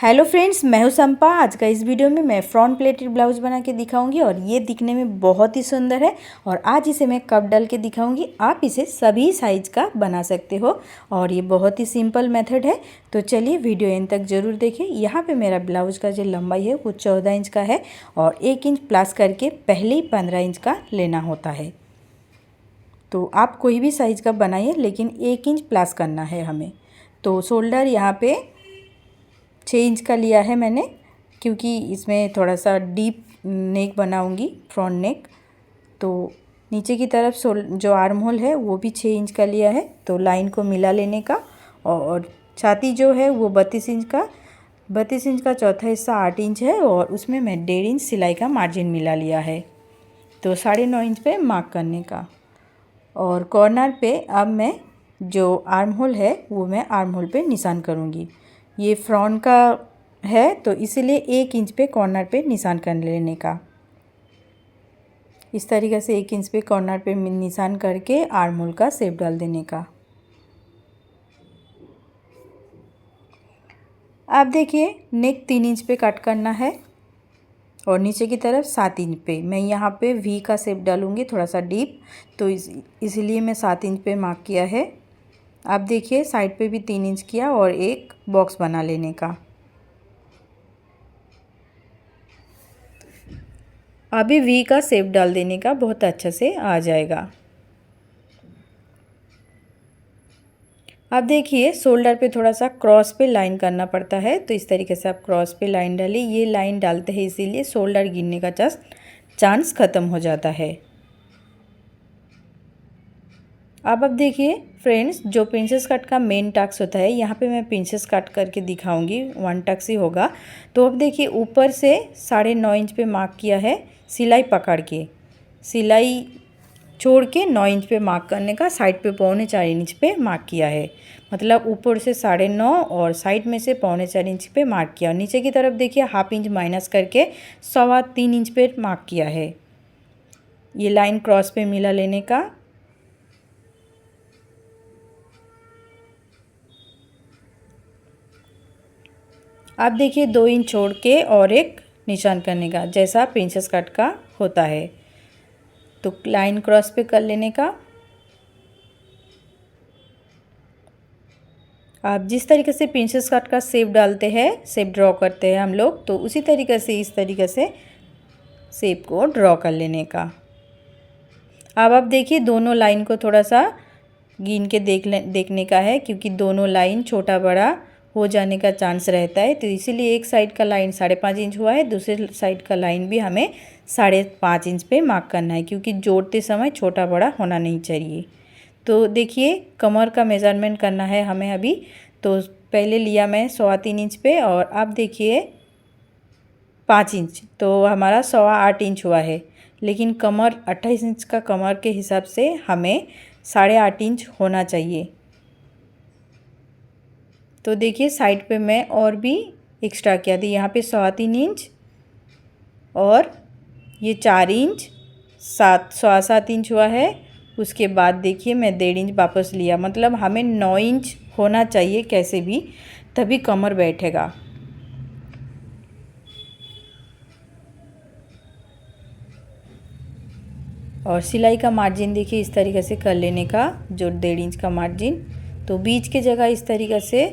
Hello friends, मैं हूं संपा। आज का इस वीडियो में मैं फ्रंट प्लेटेड ब्लाउज बना के दिखाऊंगी और ये दिखने में बहुत ही सुंदर है। और आज इसे मैं कप डाल के दिखाऊंगी। आप इसे सभी साइज का बना सकते हो और ये बहुत ही सिंपल मेथड है। तो चलिए वीडियो एंड तक ज़रूर देखें। यहाँ पे मेरा ब्लाउज का जो लंबाई है वो 14 इंच का है और 1 इंच प्लस करके पहले ही 15 इंच का लेना होता है। तो आप कोई भी साइज़ का बनाइए, लेकिन 1 इंच प्लस करना है हमें। तो शोल्डर यहाँ पे 6 इंच का लिया है मैंने, क्योंकि इसमें थोड़ा सा डीप नेक बनाऊंगी, फ्रंट नेक। तो नीचे की तरफ जो आर्म होल है वो भी 6 इंच का लिया है। तो लाइन को मिला लेने का। और छाती जो है वो 32 इंच का चौथा हिस्सा 8 इंच है और उसमें मैं 1.5 इंच सिलाई का मार्जिन मिला लिया है। तो 9.5 इंच पे मार्क करने का। और कॉर्नर पे अब मैं जो आर्म होल है वो मैं आर्म होल पे निशान करूँगी। ये फ्रंट का है तो इसीलिए 1 इंच पे कॉर्नर पे निशान कर लेने का। इस तरीके से 1 इंच पे कॉर्नर पे निशान करके आर्म होल का शेप डाल देने का। आप देखिए, नेक 3 इंच पे कट करना है और नीचे की तरफ 7 इंच पे। मैं यहाँ पे वी का शेप डालूँगी, थोड़ा सा डीप। तो इसलिए मैं 7 इंच पे मार्क किया है। आप देखिए, साइड पे भी 3 इंच किया और एक बॉक्स बना लेने का। अभी वी का शेप डाल देने का, बहुत अच्छा से आ जाएगा। अब देखिए, शोल्डर पे थोड़ा सा क्रॉस पे लाइन करना पड़ता है। तो इस तरीके से आप क्रॉस पे लाइन डालिए। ये लाइन डालते हैं इसीलिए शोल्डर गिरने का चांस ख़त्म हो जाता है। अब देखिए फ्रेंड्स, जो प्रिंसेस कट का मेन टास्क होता है, यहाँ पे मैं प्रिंसेस कट करके दिखाऊंगी। 1 टास्क ही होगा। तो अब देखिए, ऊपर से 9.5 इंच पे मार्क किया है, सिलाई पकड़ के, सिलाई छोड़ के 9 इंच पे मार्क करने का। साइड पे 4.25 इंच पे मार्क किया है, मतलब ऊपर से 9.5 और साइड में से 4.25 इंच पे मार्क किया। नीचे की तरफ देखिए, ½ इंच माइनस करके 3.25 इंच पे मार्क किया है। ये लाइन क्रॉस पे मिला लेने का। आप देखिए, 2 इंच छोड़ के और एक निशान करने का, जैसा प्रिंसेस कट का होता है। तो लाइन क्रॉस पे कर लेने का। आप जिस तरीके से प्रिंसेस कट का शेप डालते हैं, शेप ड्रॉ करते हैं हम लोग, तो उसी तरीके से इस तरीके से शेप को ड्रॉ कर लेने का। अब आप देखिए, दोनों लाइन को थोड़ा सा गिन के देखने का है, क्योंकि दोनों लाइन छोटा बड़ा हो जाने का चांस रहता है। तो इसीलिए एक साइड का लाइन 5.5 इंच हुआ है, दूसरे साइड का लाइन भी हमें 5.5 इंच पे मार्क करना है, क्योंकि जोड़ते समय छोटा बड़ा होना नहीं चाहिए। तो देखिए, कमर का मेज़रमेंट करना है हमें अभी। तो पहले लिया मैं 3.25 इंच पे और अब देखिए 5 इंच, तो हमारा 8.25 इंच हुआ है। लेकिन कमर 28 इंच का कमर के हिसाब से हमें 8.5 इंच होना चाहिए। तो देखिए, साइड पे मैं और भी एक्स्ट्रा किया था। यहाँ पे 3.25 इंच और ये 4 इंच, 7 इंच हुआ है। उसके बाद देखिए, मैं 1.5 इंच वापस लिया, मतलब हमें 9 इंच होना चाहिए कैसे भी, तभी कमर बैठेगा। और सिलाई का मार्जिन देखिए, इस तरीके से कर लेने का, जो 1.5 इंच का मार्जिन। तो बीच के जगह इस तरीके से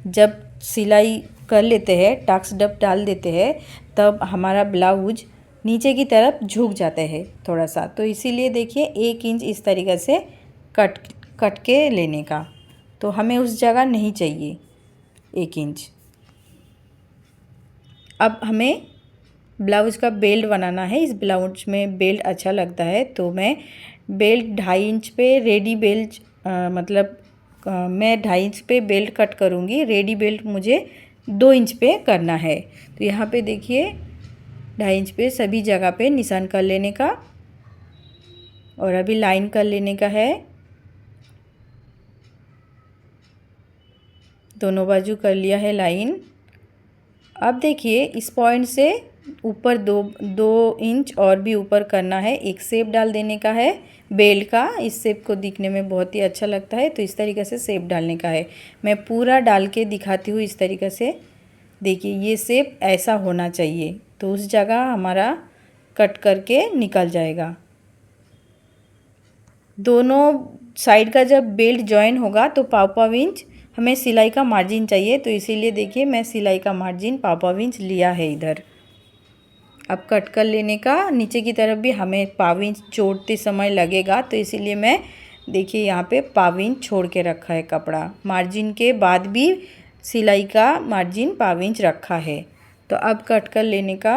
जब सिलाई कर लेते हैं, टक्स डब डाल देते हैं, तब हमारा ब्लाउज नीचे की तरफ झुक जाता है थोड़ा सा। तो इसीलिए देखिए, 1 इंच इस तरीके से कट के लेने का। तो हमें उस जगह नहीं चाहिए 1 इंच। अब हमें ब्लाउज का बेल्ट बनाना है। इस ब्लाउज में बेल्ट अच्छा लगता है, तो मैं बेल्ट 2.5 इंच पे रेडी बेल्ट, मतलब मैं 2.5 इंच पे बेल्ट कट करूँगी। रेडी बेल्ट मुझे 2 इंच पे करना है। तो यहाँ पे देखिए, 2.5 इंच पे सभी जगह पे निशान कर लेने का और अभी लाइन कर लेने का है। दोनों बाजू कर लिया है लाइन। अब देखिए, इस पॉइंट से ऊपर 2 इंच और भी ऊपर करना है। एक शेप डाल देने का है बेल्ट का। इस शेप को दिखने में बहुत ही अच्छा लगता है, तो इस तरीके से शेप डालने का है। मैं पूरा डाल के दिखाती हूँ इस तरीके से। देखिए ये शेप ऐसा होना चाहिए, तो उस जगह हमारा कट करके निकल जाएगा। दोनों साइड का जब बेल्ट जॉइन होगा तो पाव इंच हमें सिलाई का मार्जिन चाहिए, तो इसीलिए देखिए मैं सिलाई का मार्जिन पाव इंच लिया है इधर। अब कट कर लेने का, नीचे की तरफ भी हमें पाव इंच जोड़ते समय लगेगा, तो इसीलिए मैं देखिए यहाँ पे पाव इंच छोड़ के रखा है कपड़ा। मार्जिन के बाद भी सिलाई का मार्जिन पाव इंच रखा है। तो अब कट कर लेने का,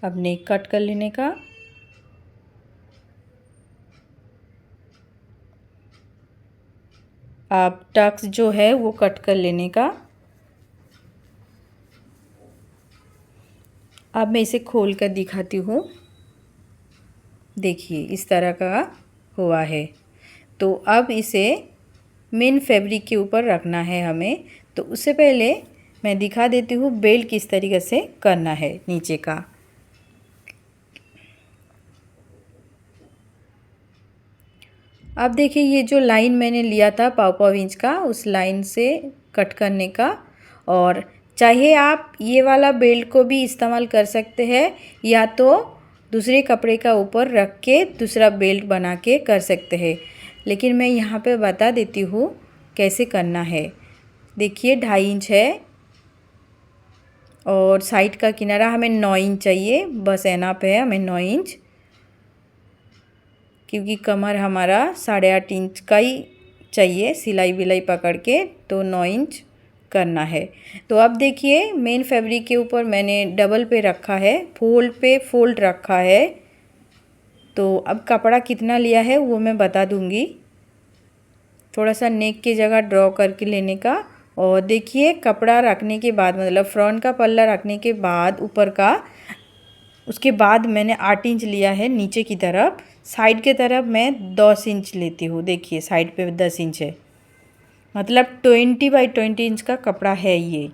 अब नेक कट कर लेने का। अब टक्स जो है वो कट कर लेने का। अब मैं इसे खोल कर दिखाती हूँ। देखिए इस तरह का हुआ है। तो अब इसे मेन फैब्रिक के ऊपर रखना है हमें। तो उससे पहले मैं दिखा देती हूँ बेल्ट किस तरीके से करना है नीचे का। अब देखिए ये जो लाइन मैंने लिया था पाव इंच का, उस लाइन से कट करने का। और चाहे आप ये वाला बेल्ट को भी इस्तेमाल कर सकते हैं, या तो दूसरे कपड़े का ऊपर रख के दूसरा बेल्ट बना के कर सकते हैं, लेकिन मैं यहाँ पे बता देती हूँ कैसे करना है। देखिए 2.5 इंच है और साइड का किनारा हमें 9 इंच चाहिए, बस एनफ है हमें 9 इंच, क्योंकि कमर हमारा 8.5 इंच का ही चाहिए सिलाई विलाई पकड़ के, तो 9 इंच करना है। तो अब देखिए मेन फैब्रिक के ऊपर मैंने डबल पे रखा है, फोल्ड पे फोल्ड रखा है। तो अब कपड़ा कितना लिया है वो मैं बता दूंगी। थोड़ा सा नेक की जगह ड्रॉ करके लेने का। और देखिए कपड़ा रखने के बाद, मतलब फ्रंट का पल्ला रखने के बाद ऊपर का, उसके बाद मैंने 8 इंच लिया है नीचे की तरफ। साइड के तरफ मैं 10 इंच लेती हूँ। देखिए साइड पे 10 इंच है, मतलब 20 बाई 20 इंच का कपड़ा है ये।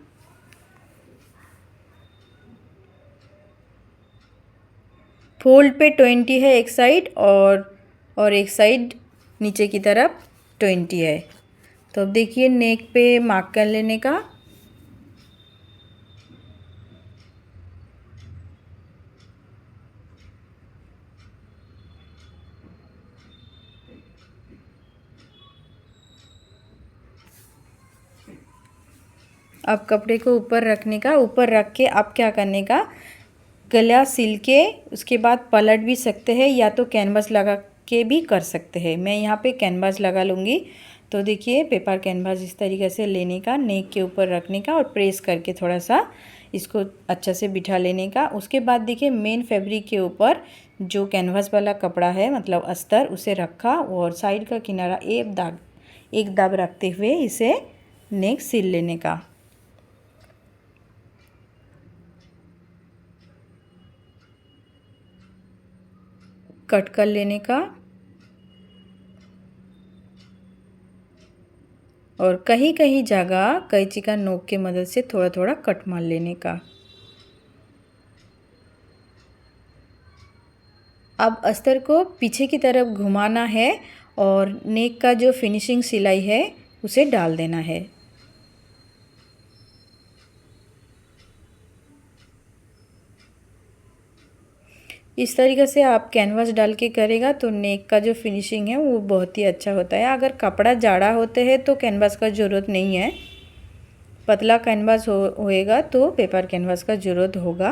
फोल्ड पे 20 है एक साइड, और एक साइड नीचे की तरफ 20 है। तो अब देखिए नेक पे मार्क कर लेने का। अब कपड़े को ऊपर रखने का, ऊपर रख के अब क्या करने का, गला सिल के उसके बाद पलट भी सकते हैं, या तो कैनवास लगा के भी कर सकते हैं। मैं यहाँ पे कैनवास लगा लूँगी। तो देखिए पेपर कैनवास इस तरीके से लेने का, नेक के ऊपर रखने का और प्रेस करके थोड़ा सा इसको अच्छा से बिठा लेने का। उसके बाद देखिए मेन फैब्रिक के ऊपर जो कैनवास वाला कपड़ा है, मतलब अस्तर, उसे रखा और साइड का किनारा एक दाब रखते हुए इसे नेक सिल लेने का। कट कर लेने का और कहीं कहीं जगह कैंची का नोक के मदद से थोड़ा थोड़ा कट मार लेने का। अब अस्तर को पीछे की तरफ घुमाना है और नेक का जो फिनिशिंग सिलाई है उसे डाल देना है। इस तरीके से आप कैनवास डाल के करेगा तो नेक का जो फिनिशिंग है वो बहुत ही अच्छा होता है। अगर कपड़ा जाड़ा होते हैं तो कैनवास का ज़रूरत नहीं है, पतला कैनवास होएगा तो पेपर कैनवास का ज़रूरत होगा।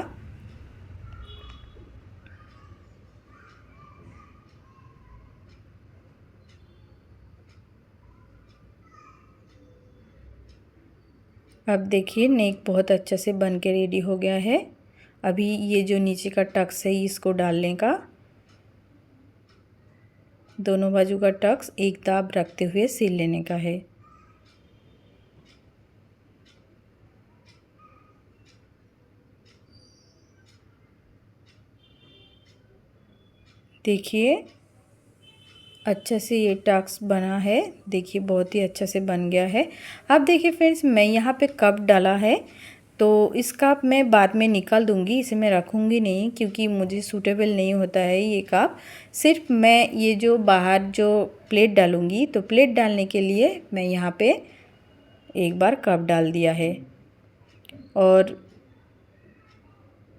अब देखिए नेक बहुत अच्छे से बन के रेडी हो गया है। अभी ये जो नीचे का टक्स है इसको डालने का, दोनों बाजू का टक्स एक दाब रखते हुए सिल लेने का है। देखिए अच्छा से ये टक्स बना है, देखिए बहुत ही अच्छा से बन गया है। अब देखिए फ्रेंड्स मैं यहाँ पे कप डाला है, तो इस कप मैं बाद में निकाल दूंगी, इसे मैं रखूंगी नहीं क्योंकि मुझे सूटेबल नहीं होता है ये कप। सिर्फ मैं ये जो बाहर जो प्लेट डालूंगी, तो प्लेट डालने के लिए मैं यहाँ पे एक बार कप डाल दिया है। और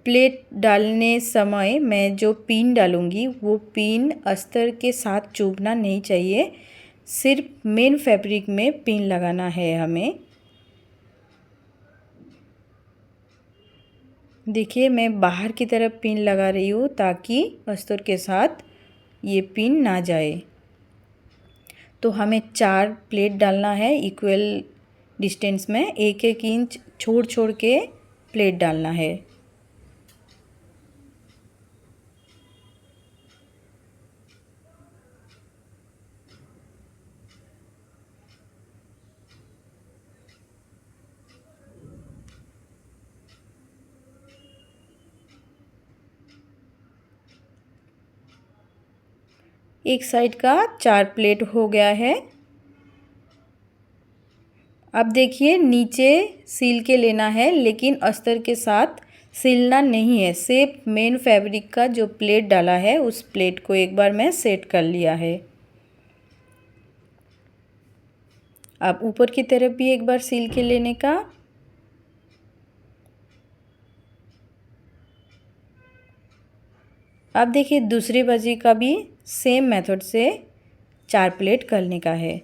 प्लेट डालने समय मैं जो पिन डालूंगी वो पिन अस्तर के साथ चुभना नहीं चाहिए, सिर्फ मेन फैब्रिक में पिन लगाना है हमें। देखिए मैं बाहर की तरफ पिन लगा रही हूँ ताकि अस्तर के साथ ये पिन ना जाए। तो हमें 4 प्लेट डालना है इक्वल डिस्टेंस में, 1-1 इंच छोड़ छोड़ के प्लेट डालना है। एक साइड का 4 प्लेट हो गया है। अब देखिए नीचे सील के लेना है, लेकिन अस्तर के साथ सिलना नहीं है, सिर्फ मेन फैब्रिक का जो प्लेट डाला है उस प्लेट को एक बार मैं सेट कर लिया है। अब ऊपर की तरफ भी एक बार सील के लेने का। अब देखिए दूसरी बाजू का भी सेम मेथड से 4 प्लेट करने का है।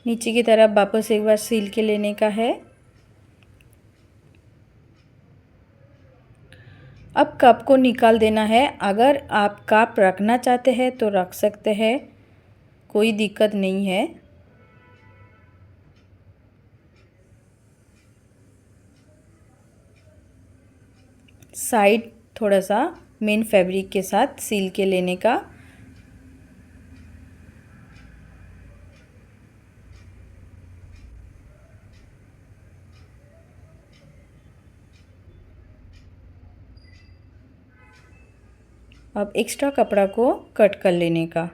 नीचे की तरफ वापस एक बार सील के लेने का है। अब कप को निकाल देना है। अगर आप कप रखना चाहते हैं तो रख सकते हैं, कोई दिक्कत नहीं है। साइड थोड़ा सा मेन फैब्रिक के साथ सील के लेने का। अब एक्स्ट्रा कपड़ा को कट कर लेने का।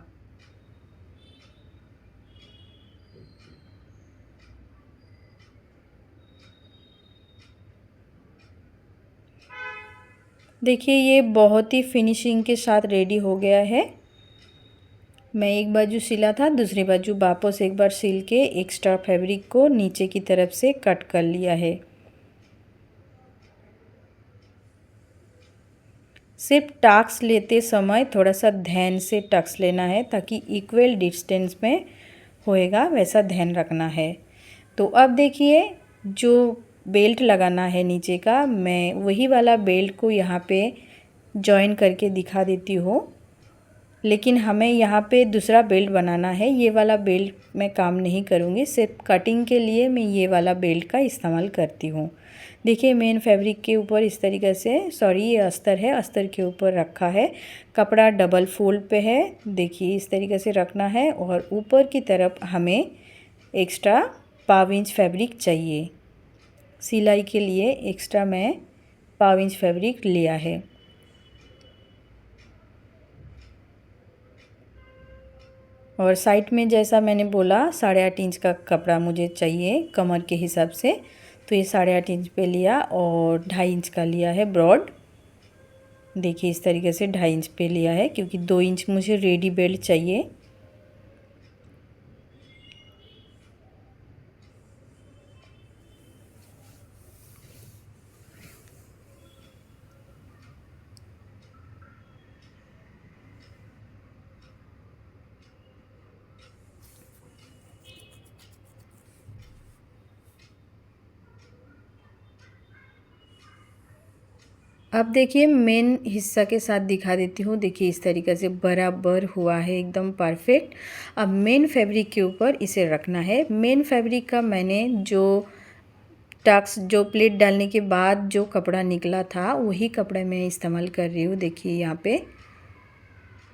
देखिए ये बहुत ही फिनिशिंग के साथ रेडी हो गया है। मैं एक बाजू सिला था, दूसरी बाजू वापस एक बार सिल के एक्स्ट्रा फैब्रिक को नीचे की तरफ से कट कर लिया है। सिर्फ टक्स लेते समय थोड़ा सा ध्यान से टक्स लेना है ताकि इक्वल डिस्टेंस में होएगा, वैसा ध्यान रखना है। तो अब देखिए जो बेल्ट लगाना है नीचे का, मैं वही वाला बेल्ट को यहाँ पे जॉइन करके दिखा देती हूँ। लेकिन हमें यहाँ पे दूसरा बेल्ट बनाना है, ये वाला बेल्ट मैं काम नहीं करूँगी, सिर्फ कटिंग के लिए मैं ये वाला बेल्ट का इस्तेमाल करती हूँ। देखिए मेन फैब्रिक के ऊपर इस तरीके से, सॉरी ये अस्तर है, अस्तर के ऊपर रखा है, कपड़ा डबल फोल्ड पे है। देखिए इस तरीके से रखना है और ऊपर की तरफ हमें एक्स्ट्रा 1/2 इंच फैब्रिक चाहिए। सिलाई के लिए एक्स्ट्रा मैं 1/2 इंच फैब्रिक लिया है। और साइड में जैसा मैंने बोला 8.5 इंच का कपड़ा मुझे चाहिए कमर के हिसाब से, तो ये 8.5 इंच पे लिया और 2.5 इंच का लिया है ब्रॉड। देखिए इस तरीके से 2.5 इंच पे लिया है क्योंकि 2 इंच मुझे रेडी बेल्ट चाहिए। अब देखिए मेन हिस्सा के साथ दिखा देती हूँ। देखिए इस तरीके से बराबर हुआ है, एकदम परफेक्ट। अब मेन फैब्रिक के ऊपर इसे रखना है। मेन फैब्रिक का मैंने जो टक्स जो प्लेट डालने के बाद जो कपड़ा निकला था वही कपड़ा मैं इस्तेमाल कर रही हूँ। देखिए यहाँ पे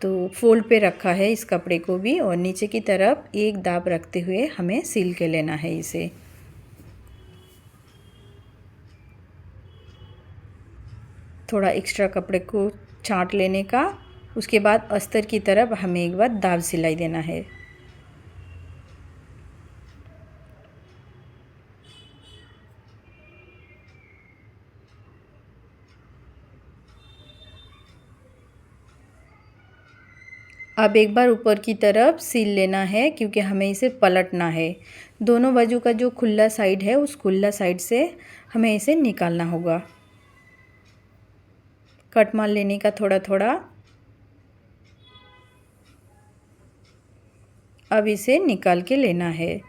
तो फोल्ड पे रखा है इस कपड़े को भी, और नीचे की तरफ एक दाब रखते हुए हमें सील के लेना है इसे। थोड़ा एक्स्ट्रा कपड़े को छांट लेने का, उसके बाद अस्तर की तरफ हमें एक बार दाब सिलाई देना है। अब एक बार ऊपर की तरफ सील लेना है क्योंकि हमें इसे पलटना है। दोनों बाजू का जो खुला साइड है उस खुला साइड से हमें इसे निकालना होगा। कट मार लेने का थोड़ा थोड़ा। अब इसे निकाल के लेना है।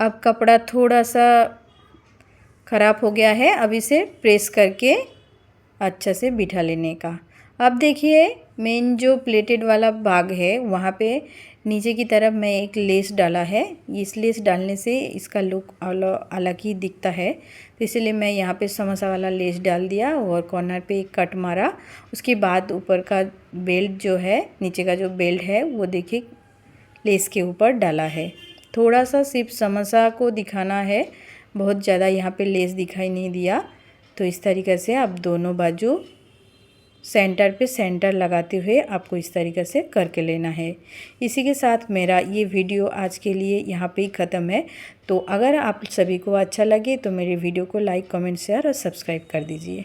अब कपड़ा थोड़ा सा ख़राब हो गया है, अब इसे प्रेस करके अच्छा से बिठा लेने का। अब देखिए मेन जो प्लेटेड वाला भाग है वहाँ पे नीचे की तरफ मैं एक लेस डाला है। इस लेस डालने से इसका लुक अलग ही दिखता है, तो इसलिए मैं यहाँ पे समोसा वाला लेस डाल दिया और कॉर्नर पे एक कट मारा। उसके बाद ऊपर का बेल्ट जो है, नीचे का जो बेल्ट है वो देखिए लेस के ऊपर डाला है। थोड़ा सा सिर्फ समोसा को दिखाना है, बहुत ज़्यादा यहाँ पे लेस दिखाई नहीं दिया। तो इस तरीक़े से आप दोनों बाजू सेंटर पे सेंटर लगाते हुए आपको इस तरीक़े से करके लेना है। इसी के साथ मेरा ये वीडियो आज के लिए यहाँ पे ही ख़त्म है। तो अगर आप सभी को अच्छा लगे तो मेरे वीडियो को लाइक, कमेंट, शेयर और सब्सक्राइब कर दीजिए।